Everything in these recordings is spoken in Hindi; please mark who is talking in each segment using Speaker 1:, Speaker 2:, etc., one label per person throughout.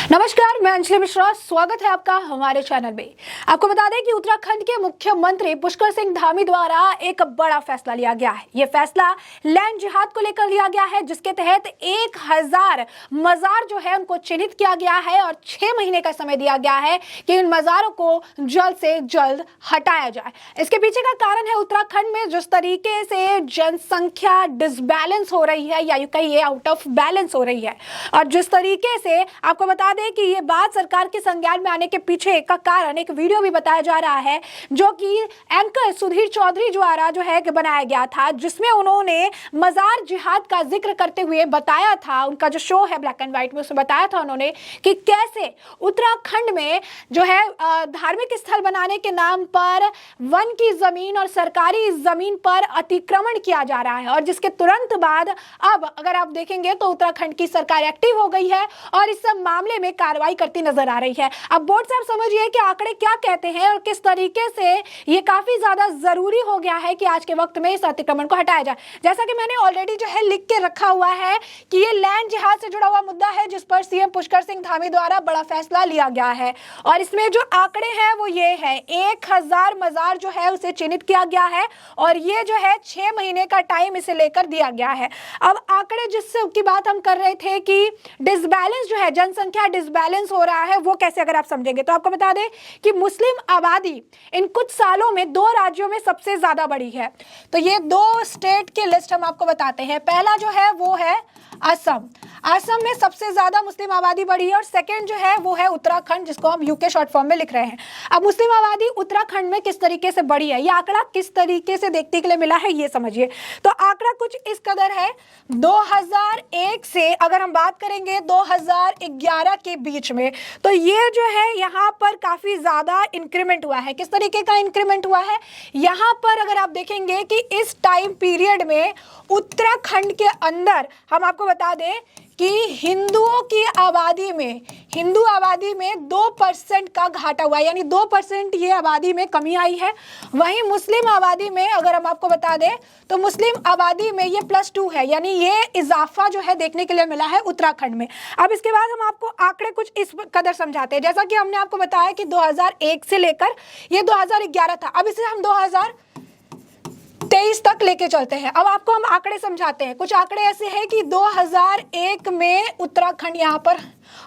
Speaker 1: नमस्कार, मैं अंजलि मिश्रा। स्वागत है आपका हमारे चैनल में। आपको बता दें कि उत्तराखंड के मुख्यमंत्री पुष्कर सिंह धामी द्वारा एक बड़ा फैसला लिया गया है। ये फैसला लैंड जिहाद को लेकर लिया गया है, जिसके तहत 1000 मजार जो है उनको चिन्हित किया गया है और 6 महीने का समय दिया गया है कि इन मजारों को जल्द से जल्द हटाया जाए। इसके पीछे का कारण है उत्तराखंड में जिस तरीके से जनसंख्या डिसबैलेंस हो रही है, या यूं कहिए आउट ऑफ बैलेंस हो रही है, और जिस तरीके से आपको बता दें कि ये बात सरकार के संज्ञान में आने के पीछे का कारण एक वीडियो भी बताया जा रहा है, जो कि एंकर सुधीर चौधरी द्वारा जो है बनाया गया था, जिसमें उन्होंने मजार जिहाद का जिक्र करते हुए बताया था। उनका जो शो है ब्लैक एंड व्हाइट में, उसमें बताया था उन्होंने कि कैसे उत्तराखंड में जो है धार्मिक स्थल बनाने के नाम पर वन की जमीन और सरकारी जमीन पर अतिक्रमण किया जा रहा है, और जिसके तुरंत बाद अब अगर आप देखेंगे तो उत्तराखंड की सरकार एक्टिव हो गई है और इस सब मामले में कार्रवाई करती नजर आ रही है। अब बोर्ड साहब समझिए कि आंकड़े क्या कहते हैं और किस तरीके से ये काफी ज्यादा जरूरी हो गया है कि आज के वक्त में इस अतिक्रमण को हटाया जाए। जैसा कि मैंने ऑलरेडी जो है लिख के रखा हुआ है कि ये लैंड जिहाद से जुड़ा हुआ मुद्दा है, जिस पर सीएम पुष्कर सिंह धामी द्वारा बड़ा फैसला लिया गया है, और इसमें जो आंकड़े हैं वो ये है 1000 मजार जो है उसे चिन्हित किया गया है, और ये जो है 6 महीने का टाइम इसे लेकर दिया गया है। अब आंकड़े जिसकी बात हम कर रहे थे कि डिसबैलेंस जो है, जनसंख्या डिसबैलेंस हो रहा है, वो कैसे अगर आप समझेंगे तो आपको बता दें कि मुस्लिम आबादी इन कुछ सालों में 2 राज्यों में सबसे ज्यादा बढ़ी है। तो ये 2 स्टेट की लिस्ट हम आपको बताते हैं। पहला जो है वो है असम। असम में सबसे ज्यादा मुस्लिम आबादी बढ़ी है, और सेकंड जो है वो है उत्तराखंड, जिसको हम यूके शॉर्ट फॉर्म में लिख रहे हैं। अब मुस्लिम आबादी उत्तराखंड में किस तरीके से बढ़ी है, ये आंकड़ा किस तरीके से देखने के लिए मिला है, ये समझिए। तो आंकड़ा कुछ इस कदर है, 2001 से अगर हम बात करेंगे 2011 के बीच में, तो ये जो है यहाँ पर काफी ज्यादा इंक्रीमेंट हुआ है। किस तरीके का इंक्रीमेंट हुआ है, यहाँ पर अगर आप देखेंगे कि इस टाइम पीरियड में उत्तराखंड के अंदर हम आपको बता दें कि हिंदुओं की आबादी में, हिंदू आबादी में 2% का घाटा हुआ है, यानी 2% ये आबादी में कमी आई है। वहीं मुस्लिम आबादी में अगर हम आपको बता दें तो मुस्लिम आबादी में ये +2 है, यानी ये इजाफा जो है देखने के लिए मिला है उत्तराखंड में। अब इसके बाद हम आपको आंकड़े कुछ इस कदर समझाते हैं। जैसा कि हमने आपको बताया कि 2001 से लेकर ये 2011 था, अब इसे हम 2023 तक लेके चलते हैं। अब आपको हम आंकड़े समझाते हैं। कुछ आंकड़े ऐसे हैं कि 2001 में उत्तराखंड यहाँ पर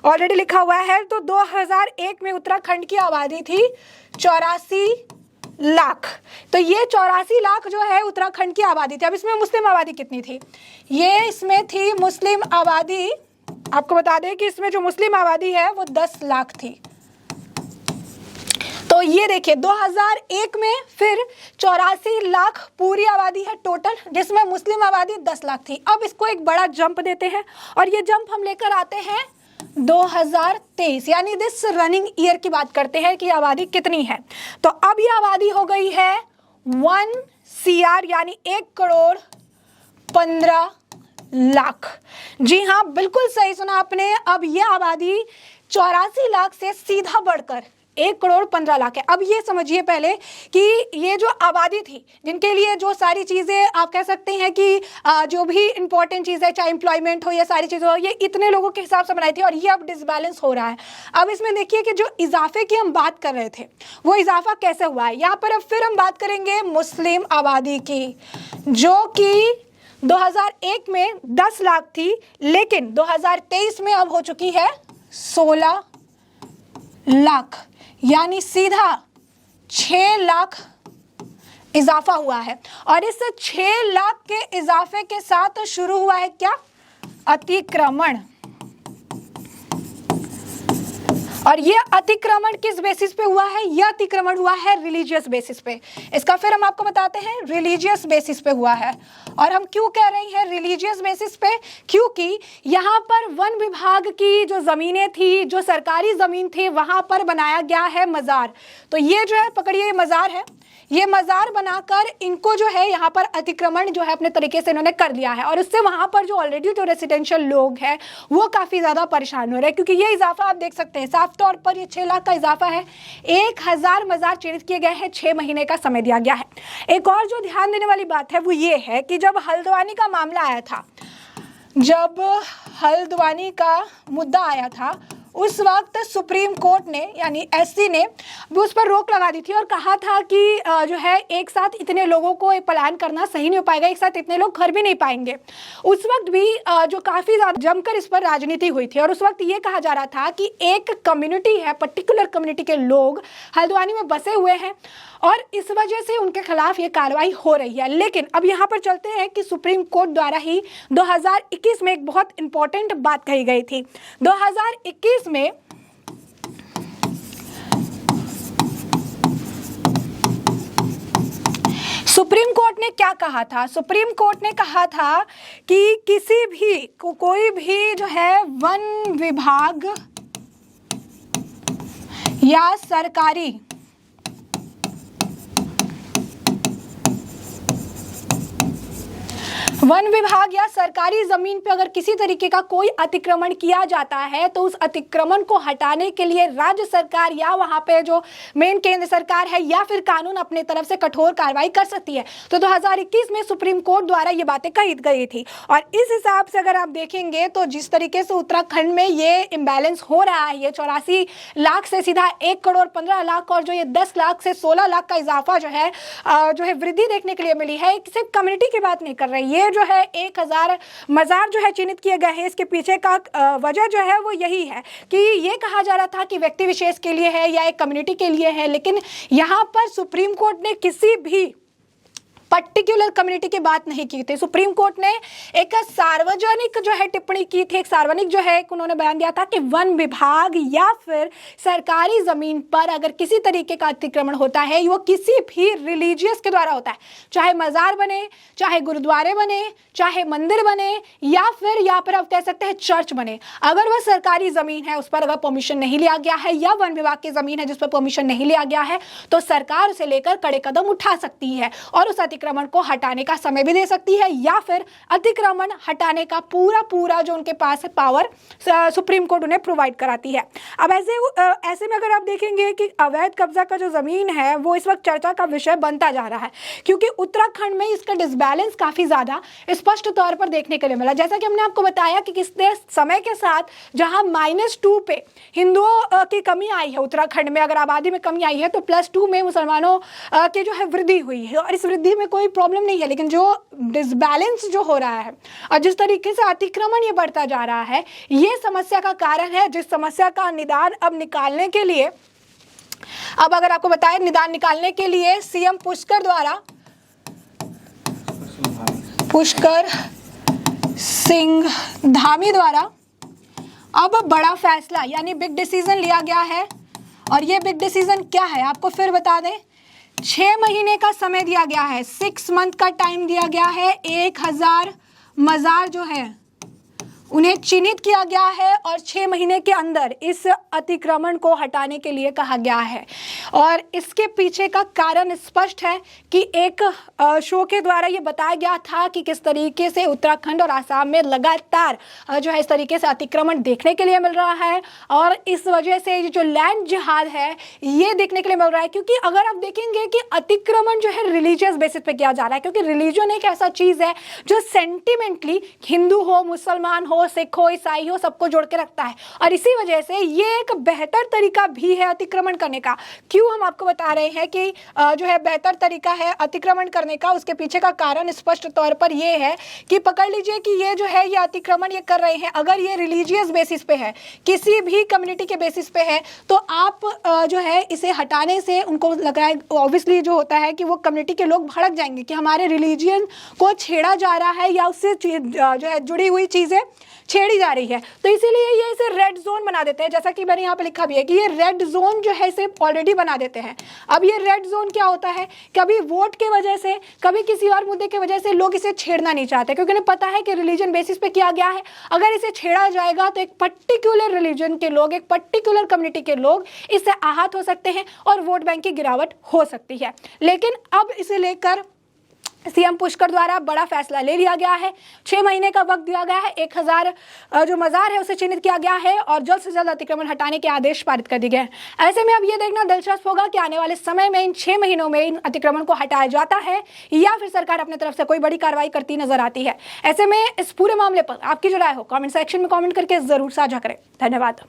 Speaker 1: ऑलरेडी लिखा हुआ है, तो 2001 में उत्तराखंड की आबादी थी 84 लाख। तो ये 84 लाख जो है उत्तराखंड की आबादी थी। अब इसमें मुस्लिम आबादी कितनी थी, ये इसमें थी मुस्लिम आबादी, आपको बता दें कि इसमें जो मुस्लिम आबादी है वो 10 लाख थी। तो ये देखिए 2001 में फिर 84 लाख पूरी आबादी है टोटल, जिसमें मुस्लिम आबादी 10 लाख थी। अब इसको एक बड़ा जंप देते हैं, और ये जंप हम लेकर आते हैं 2023, यानी दिस रनिंग ईयर की बात करते हैं कि आबादी कितनी है। तो अब ये आबादी हो गई है 1 CR, यानी 1,15,00,000। जी हाँ, बिल्कुल सही सुना आपने। अब ये आबादी 84 लाख से सीधा बढ़कर 1,15,00,000 है। अब ये समझिए पहले कि ये जो आबादी थी, जिनके लिए जो सारी चीज़ें आप कह सकते हैं कि जो भी इंपॉर्टेंट चीज़ है, चाहे एम्प्लॉयमेंट हो या सारी चीज़ें हो, ये इतने लोगों के हिसाब से बनाई थी, और ये अब डिसबैलेंस हो रहा है। अब इसमें देखिए कि जो इजाफे की हम बात कर रहे थे, वो इजाफा कैसे हुआ है। यहाँ पर अब फिर हम बात करेंगे मुस्लिम आबादी की, जो कि 2001 में 10 लाख थी, लेकिन 2023 में अब हो चुकी है 16 लाख, यानी सीधा 6 लाख इजाफा हुआ है। और इस 6 लाख के इजाफे के साथ शुरू हुआ है क्या, अतिक्रमण। और ये अतिक्रमण किस बेसिस पे हुआ है, यह अतिक्रमण हुआ है रिलीजियस बेसिस पे। इसका फिर हम आपको बताते हैं, रिलीजियस बेसिस पे हुआ है। और हम क्यों कह रहे हैं रिलीजियस बेसिस पे, क्योंकि यहाँ पर वन विभाग की जो जमीनें थी, जो सरकारी जमीन थी, वहां पर बनाया गया है मजार। तो ये जो है, पकड़िए, ये मजार है, ये मजार बनाकर इनको जो है यहाँ पर अतिक्रमण जो है अपने तरीके से इन्होंने कर लिया है, और उससे वहां पर जो ऑलरेडी जो रेसिडेंशियल लोग हैं वो काफी ज्यादा परेशान हो रहे हैं, क्योंकि ये इजाफा आप देख सकते हैं साफ तौर पर, ये 6 लाख का इजाफा है। 1000 मजार चिन्हित किए गए हैं, 6 महीने का समय दिया गया है। एक और जो ध्यान देने वाली बात है वो ये है कि जब हल्द्वानी का मामला आया था, जब हल्द्वानी का मुद्दा आया था, उस वक्त सुप्रीम कोर्ट ने यानी एससी ने भी उस पर रोक लगा दी थी और कहा था कि जो है एक साथ इतने लोगों को पलायन करना सही नहीं हो पाएगा, एक साथ इतने लोग घर भी नहीं पाएंगे। उस वक्त भी जो काफ़ी ज़्यादा जमकर इस पर राजनीति हुई थी और उस वक्त ये कहा जा रहा था कि एक कम्युनिटी है, पर्टिकुलर कम्युनिटी के लोग हल्द्वानी में बसे हुए हैं और इस वजह से उनके खिलाफ ये कार्रवाई हो रही है। लेकिन अब यहाँ पर चलते हैं कि सुप्रीम कोर्ट द्वारा ही 2021 में एक बहुत इंपॉर्टेंट बात कही गई थी। 2021 में सुप्रीम कोर्ट ने क्या कहा था? सुप्रीम कोर्ट ने कहा था कि किसी भी कोई भी जो है वन विभाग या सरकारी वन विभाग या सरकारी जमीन पे अगर किसी तरीके का कोई अतिक्रमण किया जाता है तो उस अतिक्रमण को हटाने के लिए राज्य सरकार या वहां पे जो मेन केंद्र सरकार है या फिर कानून अपने तरफ से कठोर कार्रवाई कर सकती है। तो 2021 में सुप्रीम कोर्ट द्वारा ये बातें कही गई थी और इस हिसाब से अगर आप देखेंगे तो जिस तरीके से उत्तराखंड में ये इम्बैलेंस हो रहा है, ये 84 लाख से सीधा 1 करोड़ 15 लाख और जो ये 10 लाख से 16 लाख का इजाफा जो है वृद्धि देखने के लिए मिली है। सिर्फ कम्युनिटी की बात नहीं कर रही, ये जो है 1000 मजार जो है चिन्हित किए गए हैं। इसके पीछे का वजह जो है वो यही है कि ये कहा जा रहा था कि व्यक्ति विशेष के लिए है या एक कम्युनिटी के लिए है, लेकिन यहाँ पर सुप्रीम कोर्ट ने किसी भी पर्टिकुलर कम्युनिटी की बात नहीं की थी। सुप्रीम कोर्ट ने एक सार्वजनिक जो है टिप्पणी की थी, एक सार्वजनिक जो है उन्होंने बयान दिया था कि वन विभाग या फिर सरकारी जमीन पर अगर किसी तरीके का अतिक्रमण होता है, वो किसी भी रिलीजियस के द्वारा होता है, चाहे मजार बने, चाहे गुरुद्वारे बने, चाहे मंदिर बने या फिर यहाँ पर आप कह सकते हैं चर्च बने, अगर वह सरकारी जमीन है, उस पर अगर परमिशन नहीं लिया गया है या वन विभाग की जमीन है जिस पर परमिशन नहीं लिया गया है, तो सरकार उसे लेकर कड़े कदम उठा सकती है और उस अतिक्रमण को हटाने का समय भी दे सकती है या फिर अतिक्रमण हटाने का पूरा जो उनके पास है पावर सुप्रीम कोर्ट उन्हें प्रोवाइड कराती है। अब ऐसे में अगर आप देखेंगे कि अवैध कब्जा का जो जमीन है वो इस वक्त चर्चा का विषय बनता जा रहा है क्योंकि उत्तराखंड में इसका डिसबैलेंस काफी ज्यादा स्पष्ट तौर पर देखने के लिए मिला। जैसा कि हमने आपको बताया कि किसने समय के साथ जहां -2 पे हिंदुओं की कमी आई है उत्तराखंड में, अगर आबादी में कमी आई है, तो +2 में मुसलमानों की जो है वृद्धि हुई है और इस वृद्धि में कोई प्रॉब्लम नहीं है। लेकिन जो डिसबैलेंस जो हो रहा है और जिस तरीके से अतिक्रमण ये बढ़ता जा रहा है, ये समस्या का कारण है, जिस समस्या का निदान अब निकालने के लिए, अब अगर आपको बताएं, निदान निकालने के लिए सीएम पुष्कर सिंह धामी द्वारा अब बड़ा फैसला यानी बिग डिसीजन लिया गया है। और ये बिग डिसीजन क्या है आपको फिर बता दें, 6 महीने का समय दिया गया है, 6 मंथ का टाइम दिया गया है। 1000 मजार जो है उन्हें चिन्हित किया गया है और 6 महीने के अंदर इस अतिक्रमण को हटाने के लिए कहा गया है। और इसके पीछे का कारण स्पष्ट है कि एक शो के द्वारा ये बताया गया था कि किस तरीके से उत्तराखंड और आसाम में लगातार जो है इस तरीके से अतिक्रमण देखने के लिए मिल रहा है और इस वजह से जो लैंड जिहाद है ये देखने के लिए मिल रहा है। क्योंकि अगर आप देखेंगे कि अतिक्रमण जो है रिलीजियस बेसिस पे किया जा रहा है, क्योंकि रिलीजन एक ऐसा चीज़ है जो सेंटिमेंटली हिंदू हो, मुसलमान हो, सिख हो, ईसाई हो, सबको जोड़ के रखता है और इसी वजह से ये एक बेहतर तरीका भी है अतिक्रमण करने का। क्यों हम आपको बता रहे हैं कि जो है बेहतर तरीका है अतिक्रमण करने का, उसके पीछे का कारण स्पष्ट तौर पर ये है कि पकड़ लीजिए कि ये जो है ये अतिक्रमण ये कर रहे हैं, अगर ये रिलीजियस बेसिस पे है, किसी भी कम्युनिटी के बेसिस पे है, तो आप जो है इसे हटाने से उनको लग रहा है, ऑब्वियसली जो होता है कि वो कम्युनिटी के लोग भड़क जाएंगे कि हमारे रिलीजियन को छेड़ा जा रहा है या उससे जो है जुड़ी हुई चीज़ें छेड़ी जा रही है। तो इसीलिए ये इसे रेड जोन बना देते हैं, जैसा कि मैंने यहाँ पे लिखा भी है कि ये रेड जोन जो है इसे ऑलरेडी बना देते हैं। अब ये रेड जोन क्या होता है, कभी वोट के वजह से, कभी किसी और मुद्दे की वजह से लोग इसे छेड़ना नहीं चाहते क्योंकि उन्हें पता है कि रिलीजन बेसिस पे किया गया है। अगर इसे छेड़ा जाएगा तो एक पर्टिकुलर रिलीजन के लोग, एक पर्टिकुलर कम्युनिटी के लोग इससे आहत हो सकते हैं और वोट बैंक की गिरावट हो सकती है। लेकिन अब इसे लेकर सीएम पुष्कर द्वारा बड़ा फैसला ले लिया गया है। 6 महीने का वक्त दिया गया है, 1000 जो मजार है उसे चिन्हित किया गया है और जल्द से जल्द अतिक्रमण हटाने के आदेश पारित कर दिए गए हैं। ऐसे में अब ये देखना दिलचस्प होगा कि आने वाले समय में इन 6 महीनों में इन अतिक्रमण को हटाया जाता है या फिर सरकार अपने तरफ से कोई बड़ी कार्रवाई करती नजर आती है। ऐसे में इस पूरे मामले पर आपकी जो राय हो कॉमेंट सेक्शन में कॉमेंट करके जरूर साझा करें। धन्यवाद।